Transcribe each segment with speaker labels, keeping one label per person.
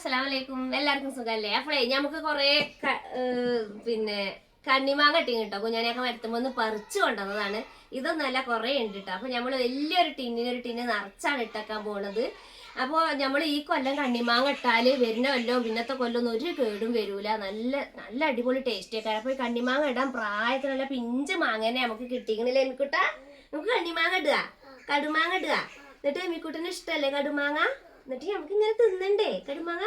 Speaker 1: അസ്സലാമലൈക്കും. എല്ലാവർക്കും സുഖല്ലേ? അപ്പോഴേ നമുക്ക് കൊറേ പിന്നെ കണ്ണിമാങ്ങ കിട്ടിയും കേട്ടോ. കുഞ്ഞാനെയൊക്കെ മരത്തുമ്പോ ഒന്ന് പറിച്ചു കൊണ്ടുവന്നതാണ്. ഇതൊന്നല്ല, കുറെ ഉണ്ട് കേട്ടോ. അപ്പൊ നമ്മള് വലിയൊരു ടിന്ന് നിറച്ചാണ് ഇട്ടേക്കാൻ പോണത്. അപ്പോൾ നമ്മൾ ഈ കൊല്ലം കണ്ണിമാങ്ങ ഇട്ടാല് വരുന്ന കൊല്ലവും പിന്നത്തെ കൊല്ലം ഒരു കേടും വരൂല. നല്ല നല്ല അടിപൊളി ടേസ്റ്റ് ഒക്കെ. അപ്പൊ ഈ കണ്ണിമാങ്ങ ഇടാൻ പ്രായത്തിനുള്ള പിഞ്ച് മാങ്ങനെ നമുക്ക് കിട്ടിക്കണില്ലേ എമിക്കുട്ടാ? നമുക്ക് കണ്ണിമാങ്ങ ഇടുക, കടുമാങ്ങ ഇടുക. എന്നിട്ട് എമിക്കുട്ടിന് ഇഷ്ടല്ലേ കടുമാങ്ങ? എന്നിട്ട് നമുക്ക് ഇങ്ങനെ തിന്നണ്ടേ കടുമാങ്ങ?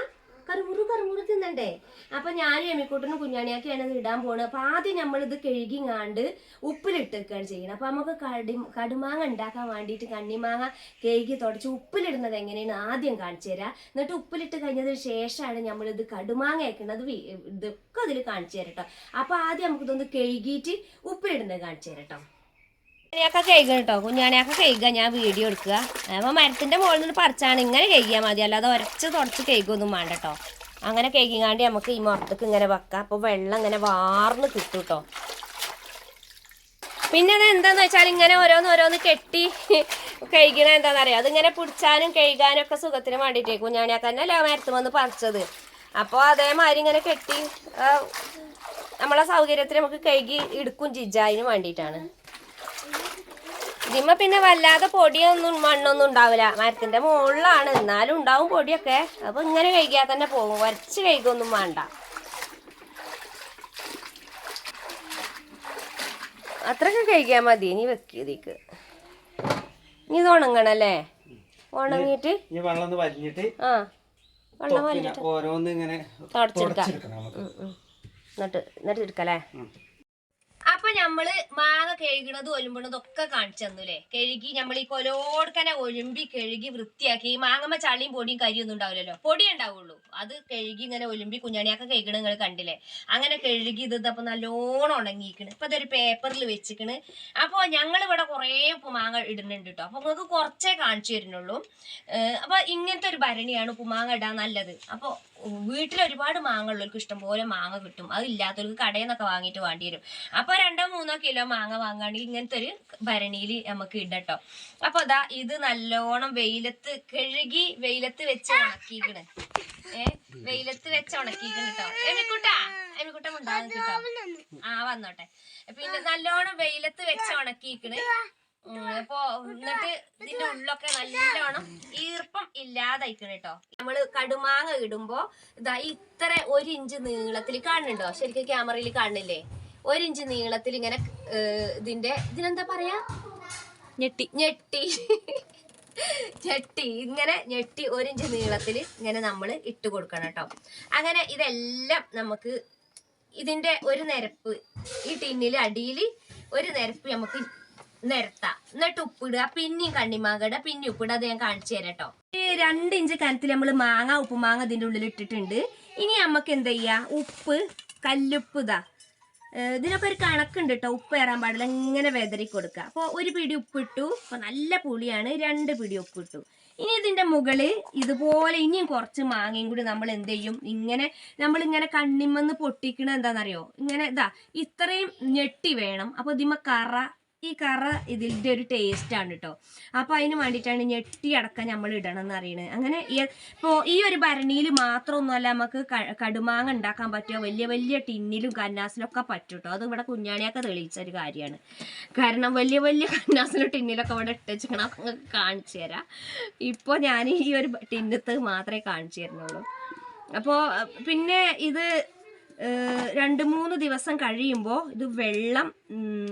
Speaker 1: കറുമുറു തിന്നണ്ടേ? അപ്പൊ ഞാനും എമിക്കൂട്ടനും കുഞ്ഞാണിയാക്കിയാണ് ഇത് ഇടാൻ പോണത്. അപ്പൊ ആദ്യം നമ്മളിത് കഴുകിങ്ങാണ്ട് ഉപ്പിലിട്ടൊക്കെയാണ് ചെയ്യണം. അപ്പൊ നമുക്ക് കടുമാങ്ങ ഉണ്ടാക്കാൻ വേണ്ടിയിട്ട് കണ്ണിമാങ്ങ കഴുകി തുടച്ച് ഉപ്പിലിടുന്നത് എങ്ങനെയാണ് ആദ്യം കാണിച്ചു തരാം. എന്നിട്ട് ഉപ്പിലിട്ട് കഴിഞ്ഞതിന് ശേഷമാണ് നമ്മളിത് കടുമാങ്ങ വെക്കുന്നത്. ഇതൊക്കെ അതിൽ കാണിച്ചു തരാം കേട്ടോ. അപ്പൊ ആദ്യം നമുക്കിതൊന്ന് കഴുകിയിട്ട് ഉപ്പിലിടുന്നത് കാണിച്ചു തരാം കേട്ടോ. കുഞ്ഞാണിയൊക്കെ കഴുകണം കേട്ടോ. കുഞ്ഞാണിയൊക്കെ കഴുകുക, ഞാൻ വീഡിയോ എടുക്കുക. അപ്പോൾ മരത്തിന്റെ മുകളിൽ നിന്ന് പറിച്ചാണ് ഇങ്ങനെ കഴുകിയാൽ മതി, അല്ലാതെ ഉരച്ച് തുടച്ച് കഴുകൊന്നും വേണ്ട കേട്ടോ. അങ്ങനെ കഴുകിങ്ങാണ്ട് നമുക്ക് ഈ മുറത്തേക്ക് ഇങ്ങനെ വെക്കാം. അപ്പോൾ വെള്ളം ഇങ്ങനെ വാർന്ന് കിട്ടും കേട്ടോ. പിന്നെ അത് എന്താന്ന് വെച്ചാൽ ഇങ്ങനെ ഓരോന്ന് കെട്ടി കഴുകണ എന്താണെന്നറിയാം, അതിങ്ങനെ പിടിച്ചാനും കഴുകാനും ഒക്കെ സുഖത്തിന് വേണ്ടിയിട്ടേ കുഞ്ഞാണിയൊക്കെ തന്നെ അല്ല മരത്ത് വന്ന് പറിച്ചത്. അപ്പോൾ അതേമാതിരി ഇങ്ങനെ കെട്ടി നമ്മളെ സൗകര്യത്തിന് നമുക്ക് കഴുകി എടുക്കും ജിജായിന് വേണ്ടിയിട്ടാണ്. ഇതിമ്മ പിന്നെ വല്ലാതെ പൊടിയൊന്നും മണ്ണൊന്നും ഉണ്ടാവില്ല, മരത്തിന്റെ മുകളിലാണ്, എന്നാലും ഉണ്ടാവും പൊടിയൊക്കെ. അപ്പൊ ഇങ്ങനെ കഴുകിയാൽ തന്നെ പോകും, വരച്ച് കഴുകൊന്നും വേണ്ട. അത്രയൊക്കെ കഴുകിയാൽ മതി. ഇനി വെക്കിയതേക്ക് ഇനി ഇത് ഉണങ്ങണല്ലേ? ഉണങ്ങിയിട്ട് വെള്ളം വലിഞ്ഞിട്ട് തുടച്ചെടുക്കാം. എന്നിട്ട് എടുക്കല്ലേ? അപ്പൊ നമ്മള് മാങ്ങ കഴുകണതും ഒലുമ്പണതും ഒക്കെ കാണിച്ചു തന്നൂല്ലേ. കഴുകി നമ്മൾ ഈ കൊലോടുക്കനെ ഒലുമ്പി കഴുകി വൃത്തിയാക്കി. മാങ്ങമ്മ ചളിയും പൊടിയും കരിയൊന്നും ഉണ്ടാവില്ലല്ലോ, പൊടി ഉണ്ടാവുള്ളൂ. അത് കഴുകി ഇങ്ങനെ ഒലുമ്പി കുഞ്ഞാണിയൊക്കെ കഴുകണ നിങ്ങൾ കണ്ടില്ലേ. അങ്ങനെ കഴുകി ഇതപ്പോ നല്ലോണം ഉണങ്ങിക്കണ്. ഇപ്പൊ ഇതൊരു പേപ്പറിൽ വെച്ചിക്കണ്. അപ്പൊ ഞങ്ങൾ ഇവിടെ കുറെ ഉപ്പുമാങ്ങ ഇടുന്നുണ്ട് കേട്ടോ. അപ്പൊ നിങ്ങൾക്ക് കുറച്ചേ കാണിച്ചു തരുന്നുള്ളൂ. അപ്പൊ ഇങ്ങനത്തെ ഒരു ഭരണിയാണ് ഉപ്പുമാങ്ങ ഇടാൻ നല്ലത്. അപ്പൊ വീട്ടിൽ ഒരുപാട് മാങ്ങ ഉള്ളവർക്ക് ഇഷ്ടംപോലെ മാങ്ങ കിട്ടും. അതില്ലാത്തവർക്ക് കടയിൽ നിന്നൊക്കെ വാങ്ങിയിട്ട് വേണ്ടി വരും. അപ്പൊ 2-3 കിലോ മാങ്ങ വാങ്ങുകയാണെങ്കിൽ ഇങ്ങനത്തെ ഒരു ഭരണിയിൽ നമുക്ക് ഇടട്ടോ. അപ്പൊ അതാ ഇത് നല്ലോണം വെയിലത്ത് കഴുകി വെയിലത്ത് വെച്ച് ഉണക്കിക്കണ്. വെയിലത്ത് വെച്ച് ഉണക്കിക്കണ് കേട്ടോ. എമിക്കുട്ടം ഉണ്ടാകും കേട്ടോ. വന്നോട്ടെ. പിന്നെ നല്ലോണം വെയിലത്ത് വെച്ച് ഉണക്കിക്കണ്. അപ്പൊ എന്നിട്ട് ഇതിന്റെ ഉള്ളൊക്കെ നല്ലോണം ഈർപ്പം ഇല്ലാതായിക്കണ് കേട്ടോ. നമ്മള് കടുമാങ്ങ ഇടുമ്പോ ഇതാ ഇത്ര 1 ഇഞ്ച് നീളത്തിൽ കാണുന്നുണ്ടോ? ശരിക്കും ക്യാമറയിൽ കാണുന്നില്ലേ? 1 ഇഞ്ച് നീളത്തിൽ ഇങ്ങനെ ഇതിനെന്താ പറയാ, ഞെട്ടി ഇങ്ങനെ ഞെട്ടി 1 ഇഞ്ച് നീളത്തിൽ ഇങ്ങനെ നമ്മൾ ഇട്ട് കൊടുക്കണം കേട്ടോ. അങ്ങനെ ഇതെല്ലാം നമുക്ക് ഇതിന്റെ ഒരു നിരപ്പ് ഈ ടിന്നിൽ അടിയിൽ ഒരു നിരപ്പ് നമുക്ക് നിരത്താം. എന്നിട്ട് ഉപ്പിടുക, പിന്നെയും കണ്ണിമാങ്ങ ഇടുക, പിന്നെ ഉപ്പിടുക. അത് ഞാൻ കാണിച്ചു തരാം കേട്ടോ. ഈ 2 ഇഞ്ച് കനത്തിൽ നമ്മൾ ഉപ്പുമാങ്ങ ഇതിൻ്റെ ഉള്ളിൽ ഇട്ടിട്ടുണ്ട്. ഇനി നമുക്ക് എന്താ ചെയ്യാ, ഉപ്പ്, കല്ലുപ്പ് ഇതിനൊക്കെ ഒരു കണക്കുണ്ട് കേട്ടോ. ഉപ്പ് ഏറാൻ പാടില്ല, ഇങ്ങനെ വെതറി കൊടുക്കുക. അപ്പോൾ 1 പിടി ഉപ്പിട്ടു. അപ്പൊ നല്ല പുളിയാണ്, 2 പിടി ഉപ്പിട്ടു. ഇനി ഇതിന്റെ മുകളിൽ ഇതുപോലെ ഇനിയും കുറച്ച് മാങ്ങയും കൂടി നമ്മൾ എന്ത് ചെയ്യും, നമ്മളിങ്ങനെ കണ്ണിമെന്ന് പൊട്ടിക്കണ എന്താണെന്നറിയോ, ഇങ്ങനെ ഇത്രയും ഞെട്ടി വേണം. അപ്പൊ ഈ കറ ഇതിൻ്റെ ഒരു ടേസ്റ്റ് ആണ് കേട്ടോ. അപ്പൊ അതിന് വേണ്ടിയിട്ടാണ് ഞെട്ടി അടക്കം നമ്മൾ ഇടണം എന്ന് അറിയണത്. അങ്ങനെ ഇപ്പോൾ ഈ ഒരു ഭരണിയിൽ മാത്രമൊന്നുമല്ല നമുക്ക് കടുമാങ്ങ ഉണ്ടാക്കാൻ പറ്റുക, വലിയ വലിയ ടിന്നിലും കന്നാസിലൊക്കെ പറ്റും കേട്ടോ. അത് ഇവിടെ കുഞ്ഞാണിയൊക്കെ തെളിയിച്ചൊരു കാര്യമാണ്. കാരണം വലിയ വലിയ കന്നാസിലും ടിന്നിലൊക്കെ ഇവിടെ ഇട്ടുവെച്ചിക്കണം. കാണിച്ചു തരാം. ഇപ്പോൾ ഞാൻ ഈ ഒരു ടിന്നത്ത് മാത്രമേ കാണിച്ചു തരുന്നുള്ളൂ. അപ്പോൾ പിന്നെ ഇത് 2-3 ദിവസം കഴിയുമ്പോൾ ഇത് വെള്ളം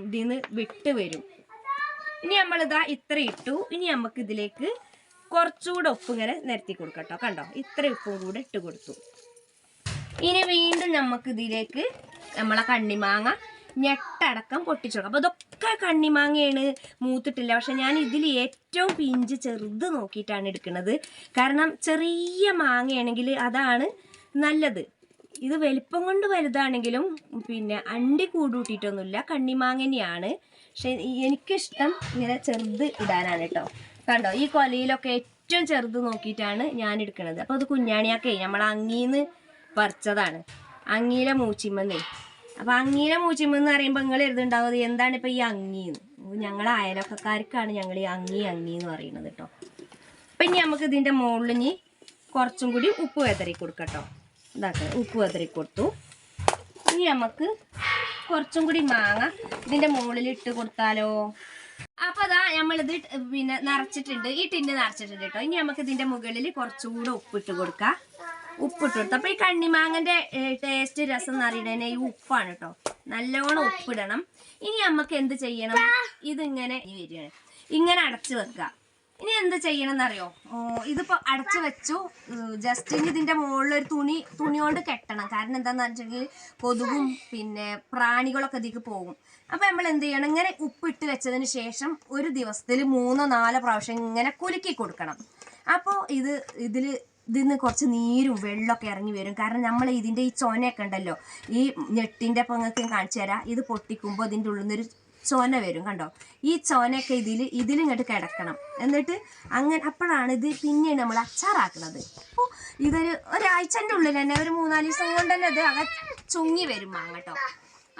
Speaker 1: ഇതിന്ന് വിട്ട് വരും. ഇനി നമ്മളിതാ ഇത്ര ഇട്ടു. ഇനി നമുക്ക് ഇതിലേക്ക് കുറച്ചുകൂടെ ഉപ്പ് ഇങ്ങനെ നിരത്തി കൊടുക്കട്ടോ. കണ്ടോ, ഇത്ര ഉപ്പും കൂടെ ഇട്ട് കൊടുത്തു. ഇനി വീണ്ടും നമുക്ക് ഇതിലേക്ക് നമ്മളെ കണ്ണിമാങ്ങ ഞെട്ടടക്കം പൊട്ടിച്ചെടുക്കാം. അപ്പോൾ ഇതൊക്കെ കണ്ണിമാങ്ങയാണ്, മൂത്തിട്ടില്ല. പക്ഷെ ഞാൻ ഇതിൽ ഏറ്റവും പിഞ്ച് ചെറുത് നോക്കിയിട്ടാണ് എടുക്കുന്നത്. കാരണം ചെറിയ മാങ്ങയാണെങ്കിൽ അതാണ് നല്ലത്. ഇത് വലിപ്പം കൊണ്ട് വലുതാണെങ്കിലും പിന്നെ അണ്ടി കൂടൂട്ടിയിട്ടൊന്നുമില്ല, കണ്ണിമാങ്ങനെയാണ്. പക്ഷെ എനിക്കിഷ്ടം ഇങ്ങനെ ചെറുത് ഇടാനാണ് കേട്ടോ. കണ്ടോ, ഈ കൊലയിലൊക്കെ ഏറ്റവും ചെറുത് നോക്കിയിട്ടാണ് ഞാൻ എടുക്കുന്നത്. അപ്പോൾ അത് കുഞ്ഞാണിയൊക്കെ നമ്മൾ അങ്ങീന്ന് പറിച്ചതാണ്, അങ്ങിയിലെ മൂച്ചിമ്മന്നേ. അപ്പോൾ അങ്ങിയിലെ മൂച്ചിമ്മെന്ന് പറയുമ്പോൾ നിങ്ങൾ എഴുതുണ്ടാവുന്നത് എന്താണ് ഇപ്പം ഈ അങ്ങീന്ന്. ഞങ്ങളെ അയലൊക്കക്കാർക്കാണ് ഞങ്ങൾ ഈ അങ്ങി എന്ന് പറയുന്നത് കേട്ടോ. അപ്പം ഇനി നമുക്ക് ഇതിൻ്റെ മുകളിൽ കുറച്ചും കൂടി ഉപ്പ് വെതറി കൊടുക്കട്ടോ. ഇതാക്കുക, ഉപ്പ് വെതറി കൊടുത്തു. ഇനി നമുക്ക് കുറച്ചും കൂടി മാങ്ങ ഇതിൻ്റെ മുകളിൽ ഇട്ട് കൊടുത്താലോ? അപ്പോൾ അതാ നമ്മളിത് പിന്നെ നിറച്ചിട്ടുണ്ട്, ഈ ടിന്ന് നിറച്ചിട്ടുണ്ട് കേട്ടോ. ഇനി നമുക്ക് ഇതിൻ്റെ മുകളിൽ കുറച്ചുകൂടെ ഉപ്പിട്ട് കൊടുക്കാം. ഉപ്പിട്ട് കൊടുത്തു. അപ്പോൾ ഈ കണ്ണിമാങ്ങൻ്റെ ടേസ്റ്റ് രസം എന്ന് അറിയണേ ഈ ഉപ്പാണ് കേട്ടോ. നല്ലോണം ഉപ്പിടണം. ഇനി നമുക്ക് എന്ത് ചെയ്യണം? ഇതിങ്ങനെ വരികയാണ്, ഇങ്ങനെ അടച്ചു വെക്കുക. ഇനി എന്ത് ചെയ്യണം എന്നറിയോ? ഇതിപ്പോൾ അടച്ചു വെച്ചു. ജസ്റ്റ് ഇനി ഇതിൻ്റെ മുകളിൽ ഒരു തുണി കൊണ്ട് കെട്ടണം. കാരണം എന്താണെന്ന് വെച്ചിട്ടുണ്ടെങ്കിൽ കൊതുകും പിന്നെ പ്രാണികളൊക്കെ ഇതിലേക്ക് പോകും. അപ്പോൾ നമ്മൾ എന്ത് ചെയ്യണം? ഇങ്ങനെ ഉപ്പിട്ട് വെച്ചതിന് ശേഷം ഒരു ദിവസത്തിൽ 3-4 പ്രാവശ്യം ഇങ്ങനെ കുലുക്കി കൊടുക്കണം. അപ്പോൾ ഇതിന്ന് കുറച്ച് നീരും വെള്ളമൊക്കെ ഇറങ്ങി വരും. കാരണം നമ്മൾ ഇതിൻ്റെ ഈ ചൊനയൊക്കെ ഉണ്ടല്ലോ, ഈ ഞെട്ടിൻ്റെ പൊങ്ങൊക്കെ കാണിച്ചു തരാം. ഇത് പൊട്ടിക്കുമ്പോൾ ഇതിൻ്റെ ഉള്ളിൽ നിന്നൊരു ചൊന വരും, കണ്ടോ? ഈ ചൊനയൊക്കെ ഇതിലിങ്ങോട്ട് കിടക്കണം. എന്നിട്ട് അങ്ങനെ അപ്പോഴാണ് ഇത് പിന്നെയാണ് നമ്മൾ അച്ചാറാക്കുന്നത്. അപ്പോൾ ഒരാഴ്ചൻ്റെ ഉള്ളിൽ തന്നെ, ഒരു 3-4 ദിവസം കൊണ്ട് തന്നെ ഇത് ചുങ്ങി വരും മാങ്ങ കേട്ടോ.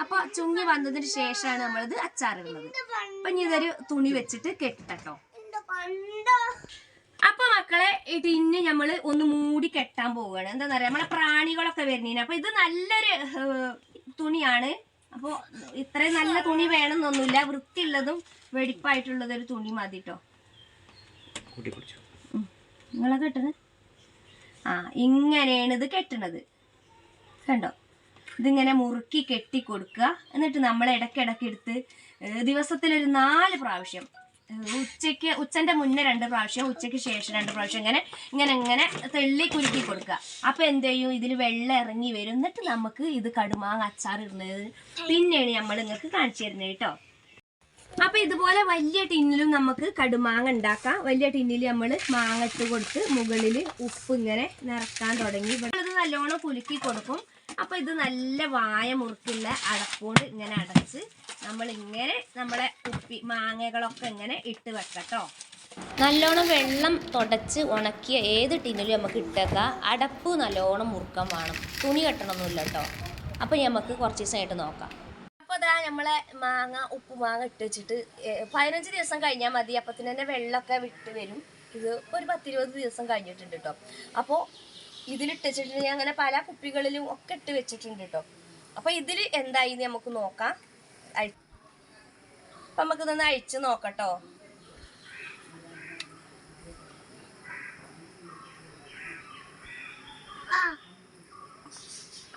Speaker 1: അപ്പോൾ ചുങ്ങി വന്നതിന് ശേഷമാണ് നമ്മളിത് അച്ചാറിടുന്നത്. അപ്പം ഇനി ഇതൊരു തുണി വെച്ചിട്ട് കെട്ടട്ടോ. അപ്പൊ മക്കളെ ഈ ടിന്ന് നമ്മൾ ഒന്ന് മൂടി കെട്ടാൻ പോവുകയാണ്. എന്താ പറയുക, നമ്മളെ പ്രാണികളൊക്കെ വരുന്നതിന്. അപ്പൊ ഇത് നല്ലൊരു തുണിയാണ്. അപ്പോൾ ഇത്രയും നല്ല തുണി വേണമെന്നൊന്നുമില്ല, വൃത്തിയുള്ളതും വെടിപ്പായിട്ടുള്ളതൊരു തുണി മതി കേട്ടോ. നിങ്ങളെ കെട്ടത് ഇങ്ങനെയാണ് ഇത് കെട്ടണത്, കണ്ടോ? ഇതിങ്ങനെ മുറുക്കി കെട്ടി കൊടുക്കുക. എന്നിട്ട് നമ്മൾ ഇടയ്ക്കിടയ്ക്ക് എടുത്ത് ദിവസത്തിലൊരു 4 പ്രാവശ്യം, ഉച്ചൻ്റെ മുന്നേ 2 പ്രാവശ്യം, ഉച്ചയ്ക്ക് ശേഷം 2 പ്രാവശ്യം ഇങ്ങനെ തെള്ളി കുലുക്കി കൊടുക്കുക. അപ്പം എന്ത് ചെയ്യും? ഇതിൽ വെള്ളം ഇറങ്ങി വരും. എന്നിട്ട് നമുക്ക് ഇത് കടുമാങ്ങ അച്ചാറിടുന്നത് പിന്നെയാണ് നമ്മൾ നിങ്ങൾക്ക് കാണിച്ചു തരുന്നത് കേട്ടോ. അപ്പം ഇതുപോലെ വലിയ ടിന്നിലും നമുക്ക് കടുമാങ്ങ ഉണ്ടാക്കാം. വലിയ ടിന്നിൽ നമ്മൾ മാങ്ങ ഇട്ട് കൊടുത്ത് മുകളിൽ ഉപ്പ് ഇങ്ങനെ നിറക്കാൻ തുടങ്ങി. ഇത് നല്ലോണം കുലുക്കി കൊടുക്കും. അപ്പം ഇത് നല്ല വായ മുറുക്കുള്ള അടപ്പുകൊണ്ട് ഇങ്ങനെ അടച്ച് നമ്മളിങ്ങനെ നമ്മളെ മാങ്ങകളൊക്കെ ഇങ്ങനെ ഇട്ട് വെക്കട്ടോ. നല്ലോണം വെള്ളം തുടച്ച് ഉണക്കിയ ഏത് ടിന്നിലും നമുക്ക് ഇട്ടേക്കാം. അടപ്പ് നല്ലോണം മുറുക്കാൻ വേണം, തുണി കെട്ടണമൊന്നുമില്ല കേട്ടോ. അപ്പം നമുക്ക് കുറച്ച് ദിവസമായിട്ട് നോക്കാം. അപ്പോൾ അതാ നമ്മളെ ഉപ്പുമാങ്ങ ഇട്ട് വെച്ചിട്ട് 15 ദിവസം കഴിഞ്ഞാൽ മതി. അപ്പത്തിന് തന്നെ വെള്ളമൊക്കെ വിട്ട് വരും. ഇത് ഒരു 10-20 ദിവസം കഴിഞ്ഞിട്ടുണ്ട് കേട്ടോ. അപ്പോൾ ഇതിലിട്ട് വെച്ചിട്ടുണ്ട്. ഞാൻ അങ്ങനെ പല കുപ്പികളിലും ഒക്കെ ഇട്ട് വെച്ചിട്ടുണ്ട് കേട്ടോ. അപ്പോൾ ഇതിൽ എന്തായി നമുക്ക് നോക്കാം. അപ്പം നമുക്കിതൊന്ന് അഴിച്ച് നോക്കട്ടോ.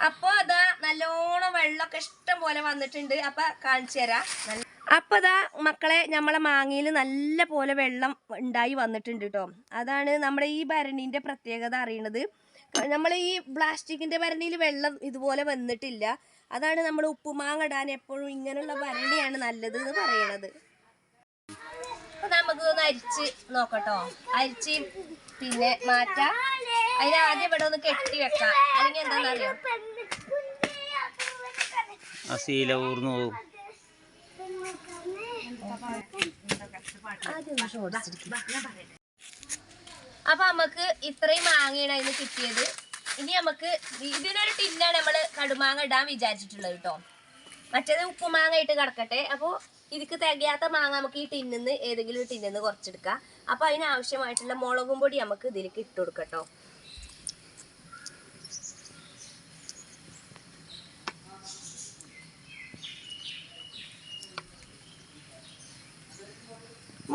Speaker 1: അപ്പോൾ അതാ നല്ലോണം വെള്ളമൊക്കെ ഇഷ്ടം പോലെ വന്നിട്ടുണ്ട്. അപ്പം കാണിച്ചു തരാം. അപ്പം അതാ മക്കളെ, നമ്മളെ മാങ്ങയിൽ നല്ല പോലെ വെള്ളം ഉണ്ടായി വന്നിട്ടുണ്ട് കേട്ടോ. അതാണ് നമ്മുടെ ഈ ഭരണീൻ്റെ പ്രത്യേകത അറിയണത്. നമ്മൾ ഈ പ്ലാസ്റ്റിക്കിൻ്റെ ഭരണിയിൽ വെള്ളം ഇതുപോലെ വന്നിട്ടില്ല. അതാണ് നമ്മൾ ഉപ്പുമാങ്ങ ഇടാൻ എപ്പോഴും ഇങ്ങനെയുള്ള ഭരണിയാണ് നല്ലത് എന്ന് പറയണത്. അപ്പം നമുക്കിതൊന്ന് അരിച്ച് നോക്കട്ടോ. അരിച്ച് പിന്നെ മാറ്റാം. അതിനാദ്യം ഇവിടെ ഒന്ന് കെട്ടി വെക്കാം. അല്ലെങ്കിൽ എന്താണെന്നറിയോ, അപ്പൊ നമുക്ക് ഇത്രയും മാങ്ങയാണ് അതിന് കിട്ടിയത്. ഇനി നമുക്ക് ഇതിനൊരു ടിന്നാണ് നമ്മൾ കടുമാങ്ങ ഇടാൻ വിചാരിച്ചിട്ടുള്ളത് കേട്ടോ. മറ്റേത് ഉപ്പുമാങ്ങ ആയിട്ട് കിടക്കട്ടെ. അപ്പോൾ ഇതിക്ക് തികയാത്ത മാങ്ങ നമുക്ക് ഈ ടിന്നിന്ന് ഏതെങ്കിലും ടിന്നിന്ന് കുറച്ചെടുക്കാം. അപ്പോൾ അതിനാവശ്യമായിട്ടുള്ള മുളകും പൊടി നമുക്ക് ഇതിലേക്ക് ഇട്ട് കൊടുക്കട്ടോ.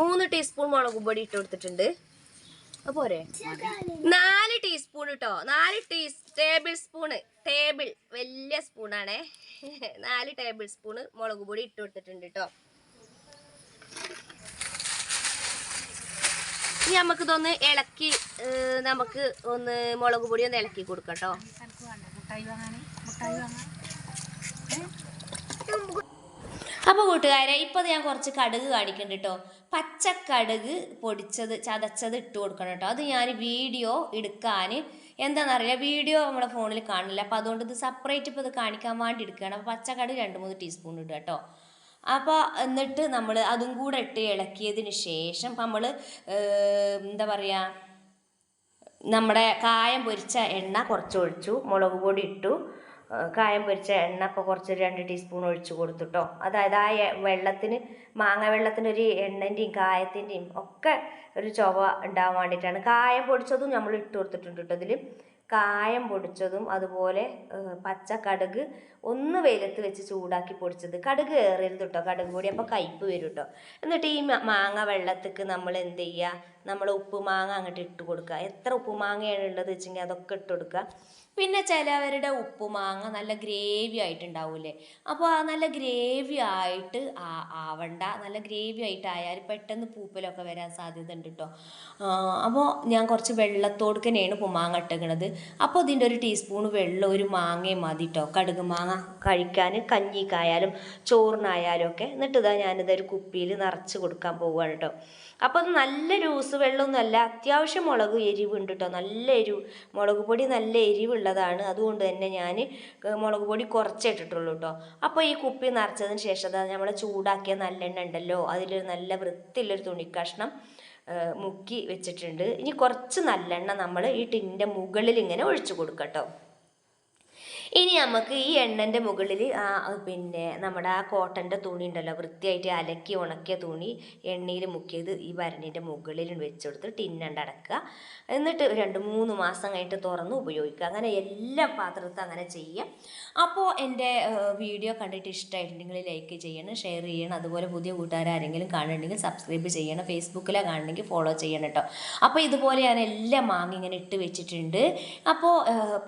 Speaker 1: മൂന്ന് ടീസ്പൂൺ മുളകും പൊടി ഇട്ട് കൊടുത്തിട്ടുണ്ട്. പോരെ 4 ടീസ്പൂൺ കേട്ടോ. 4 ടേബിൾ സ്പൂണ്, വലിയ സ്പൂണാണേ. 4 ടേബിൾ സ്പൂണ് മുളക് പൊടി ഇട്ട് കൊടുത്തിട്ടുണ്ട് കേട്ടോ. ഇനി നമുക്കിതൊന്ന് ഇളക്കി, നമുക്ക് ഒന്ന് മുളക് പൊടി ഒന്ന് ഇളക്കി കൊടുക്കട്ടോ. അപ്പോൾ കൂട്ടുകാരെ, ഇപ്പോൾ ഞാൻ കുറച്ച് കടുക് കാണിക്കുന്നുണ്ട് കേട്ടോ. പച്ചക്കടുക് പൊടിച്ചത് ചതച്ചത് ഇട്ട് കൊടുക്കണം കേട്ടോ. അത് ഞാൻ വീഡിയോ എടുക്കാൻ എന്താണെന്നറിയില്ല, വീഡിയോ നമ്മുടെ ഫോണിൽ കാണില്ല. അപ്പോൾ അതുകൊണ്ട് ഇത് സെപ്പറേറ്റ് ഇപ്പോൾ ഇത് കാണിക്കാൻ വേണ്ടി എടുക്കുകയാണ്. അപ്പോൾ പച്ചക്കടുക് 2-3 ടീസ്പൂൺ ഇടുക കേട്ടോ. അപ്പോൾ എന്നിട്ട് നമ്മൾ അതും കൂടെ ഇട്ട് ഇളക്കിയതിന് ശേഷം നമ്മൾ എന്താ പറയുക, നമ്മുടെ കായം പൊരിച്ച എണ്ണ കുറച്ച് ഒഴിച്ചു, മുളക് പൊടി ഇട്ടു, കായം പൊരിച്ച എണ്ണ ഇപ്പോൾ കുറച്ച് 2 ടീസ്പൂൺ ഒഴിച്ച് കൊടുത്തിട്ടോ. അതായത് ആ വെള്ളത്തിന് മാങ്ങ വെള്ളത്തിന് ഒരു എണ്ണൻ്റെയും കായത്തിൻ്റെയും ഒക്കെ ഒരു ചുവ ഉണ്ടാവാൻ വേണ്ടിയിട്ടാണ്. കായം പൊടിച്ചതും നമ്മൾ ഇട്ട് കൊടുത്തിട്ടുണ്ട് കേട്ടോ. ഇതിൽ കായം പൊടിച്ചതും അതുപോലെ പച്ച കടുക് ഒന്ന് വെയിലത്ത് വെച്ച് ചൂടാക്കി പൊടിച്ചത്. കടുക് ഏറരുത് കേട്ടോ, കടുക് പൊടി അപ്പോൾ കയ്പ്പ് വരും കേട്ടോ. എന്നിട്ട് ഈ മാങ്ങ വെള്ളത്തേക്ക് നമ്മൾ എന്ത് ചെയ്യുക, നമ്മൾ ഉപ്പ് മാങ്ങ അങ്ങോട്ട് ഇട്ട് കൊടുക്കുക. എത്ര ഉപ്പ് മാങ്ങയാണ് ഉള്ളത് വെച്ചെങ്കിൽ അതൊക്കെ ഇട്ട് കൊടുക്കുക. പിന്നെ ചിലവരുടെ ഉപ്പുമാങ്ങ നല്ല ഗ്രേവി ആയിട്ടുണ്ടാവൂലേ, അപ്പോൾ ആ നല്ല ഗ്രേവി ആയിട്ട് ആവണ്ട. നല്ല ഗ്രേവി ആയിട്ടായാൽ പെട്ടെന്ന് പൂപ്പലൊക്കെ വരാൻ സാധ്യത ഉണ്ട് കേട്ടോ. അപ്പോൾ ഞാൻ കുറച്ച് വെള്ളത്തോടുക്കനെയാണ് ഉപ്പുമാങ്ങ ഇട്ടേക്കണത്. അപ്പോൾ ഇതിൻ്റെ ഒരു ടീസ്പൂൺ വെള്ളം ഒരു മാങ്ങയും മതി കേട്ടോ, കടുക് മാങ്ങ കഴിക്കാൻ കഞ്ഞിക്കായാലും ചോറിനായാലും ഒക്കെ. എന്നിട്ട് ഇതാ ഞാനിതൊരു കുപ്പിയിൽ നിറച്ച് കൊടുക്കാൻ പോവുകയാണ് കേട്ടോ. അപ്പോൾ അത് നല്ല ലൂസ് വെള്ളമൊന്നുമല്ല, അത്യാവശ്യം എരിവുണ്ട് കേട്ടോ. നല്ല മുളക് പൊടി നല്ല എരിവുള്ളതാണ്. അതുകൊണ്ട് തന്നെ ഞാൻ മുളക് പൊടി കുറച്ചേ ഇട്ടിട്ടുള്ളൂ കേട്ടോ. അപ്പോൾ ഈ കുപ്പി നിറച്ചതിന് ശേഷം നമ്മൾ ചൂടാക്കിയ നല്ലെണ്ണ ഉണ്ടല്ലോ, അതിൽ നല്ല വൃത്തിയുള്ളൊരു തുണിക്കഷ്ണം മുക്കി വെച്ചിട്ടുണ്ട്. ഇനി കുറച്ച് നല്ലെണ്ണ നമ്മൾ ഈ ടിന്നിൻ്റെ മുകളിൽ ഇങ്ങനെ ഒഴിച്ചു കൊടുക്കട്ടോ. ഇനി നമുക്ക് ഈ എണ്ണൻ്റെ മുകളിൽ പിന്നെ നമ്മുടെ ആ കോട്ടൻ്റെ തുണി ഉണ്ടല്ലോ, വൃത്തിയായിട്ട് അലക്കി ഉണക്കിയ തുണി എണ്ണയിൽ മുക്കിയത് ഈ ഭരണിൻ്റെ മുകളിൽ വെച്ചെടുത്ത് ടിന്നണ്ട് അടക്കുക. എന്നിട്ട് 2-3 മാസം കഴിഞ്ഞിട്ട് തുറന്ന് ഉപയോഗിക്കുക. അങ്ങനെ എല്ലാ പാത്രത്തും അങ്ങനെ ചെയ്യാം. അപ്പോൾ എൻ്റെ വീഡിയോ കണ്ടിട്ട് ഇഷ്ടമായിട്ടുണ്ടെങ്കിൽ ലൈക്ക് ചെയ്യണം, ഷെയർ ചെയ്യണം. അതുപോലെ പുതിയ കൂട്ടുകാരെങ്കിലും കാണുന്നുണ്ടെങ്കിൽ സബ്സ്ക്രൈബ് ചെയ്യണം. ഫേസ്ബുക്കിലാണ് കാണണമെങ്കിൽ ഫോളോ ചെയ്യണം കേട്ടോ. അപ്പോൾ ഇതുപോലെ ഞാൻ എല്ലാം മാങ്ങ ഇങ്ങനെ ഇട്ട് വെച്ചിട്ടുണ്ട്. അപ്പോൾ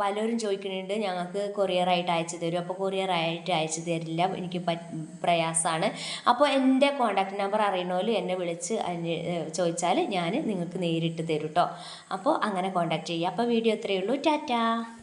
Speaker 1: പലരും ചോദിക്കുന്നുണ്ട് ഞങ്ങൾക്ക് കൊറിയറായിട്ട് അയച്ചു തരും. അപ്പോൾ കൊറിയറായിട്ട് അയച്ചു തരില്ല, എനിക്ക് പ്രയാസമാണ്. അപ്പോൾ എൻ്റെ കോൺടാക്റ്റ് നമ്പർ അറിയണമല്ലോ എന്നെ വിളിച്ച് ചോദിച്ചാൽ ഞാൻ നിങ്ങൾക്ക് നേരിട്ട് തരും കേട്ടോ. അപ്പോൾ അങ്ങനെ കോൺടാക്റ്റ് ചെയ്യുക. അപ്പോൾ വീഡിയോ ഇത്രയേ ഉള്ളൂ. ടാറ്റാ.